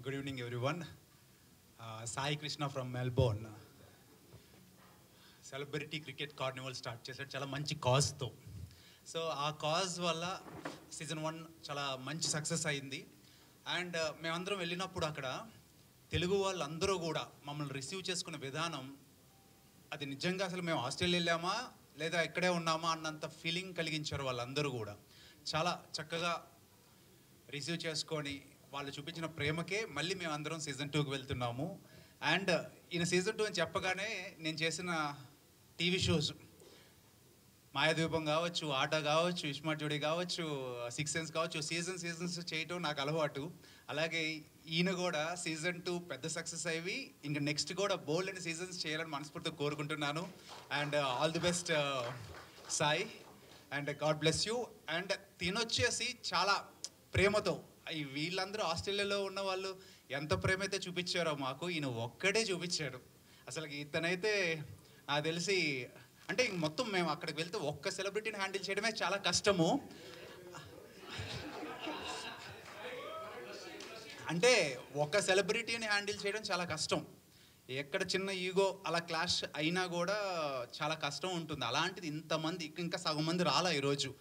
Good evening, everyone. Sai Krishna from Melbourne. Celebrity cricket Carnival start చేశాడు చాలా మంచి కాజ్తో. So ఆ కాజ్ వల్ల సీజన్ 1 చాలా మంచి సక్సెస్ అయింది. అండ్ మేమందరం వెళ్ళినప్పుడు అక్కడ తెలుగు వాళ్ళందరూ కూడా మమ్మల్ని రిసీవ్ చేసుకునే విధానం అది నిజంగా అసలు మేము ఆస్ట్రేలియా వెళ్ళామా లేదా ఇక్కడే ఉన్నామా అన్నంత ఫీలింగ్ కలిగించారు వాళ్ళందరూ కూడా. చాలా చక్కగా రిసీవ్ చేసుకొని వాళ్ళు చూపించిన ప్రేమకే మళ్ళీ మేము అందరం సీజన్ 2కి వెళ్తున్నాము. అండ్ ఈయన సీజన్ 2 అని చెప్పగానే నేను చేసిన టీవీ షోస్ మాయాద్వీపం కావచ్చు, ఆట కావచ్చు, ఇస్మార్ట్ జోడీ కావచ్చు, 6 సెన్స్ కావచ్చు, సీజన్స్ చేయటం నాకు అలవాటు. అలాగే ఈయన కూడా సీజన్ 2 పెద్ద సక్సెస్ అయ్యి ఇంకా నెక్స్ట్ కూడా బోల్డ్ అండ్ సీజన్స్ చేయాలని మనస్ఫూర్తిగా కోరుకుంటున్నాను. And all the best Sai, and God bless you. And తినొచ్చేసి చాలా ప్రేమతో వీళ్ళందరూ ఆస్ట్రేలియాలో ఉన్న వాళ్ళు ఎంత ప్రేమ అయితే చూపించారో మాకు ఈయన ఒక్కడే చూపించాడు. అసలు ఇతనైతే నాకు తెలిసి అంటే మొత్తం మేము అక్కడికి వెళ్తే ఒక్క సెలబ్రిటీని హ్యాండిల్ చేయడమే చాలా కష్టము. అంటే ఒక సెలబ్రిటీని హ్యాండిల్ చేయడం చాలా కష్టం. ఎక్కడ చిన్న ఈగో అలా క్లాష్ అయినా కూడా చాలా కష్టం ఉంటుంది. అలాంటిది ఇంతమంది ఇంకా సగం మంది రాలా ఈరోజు.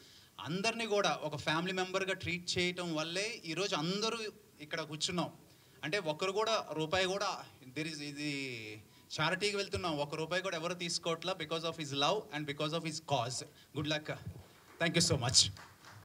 అందరినీ కూడా ఒక ఫ్యామిలీ మెంబర్గా ట్రీట్ చేయటం వల్లే ఈరోజు అందరూ ఇక్కడ కూర్చున్నాం. అంటే ఒక్కరు కూడా రూపాయి కూడా ఇది చారిటీకి వెళ్తున్నాం, ₹1 కూడా ఎవరు తీసుకోవట్లా. Because of his love and because of his cause. Good luck. Thank you so much.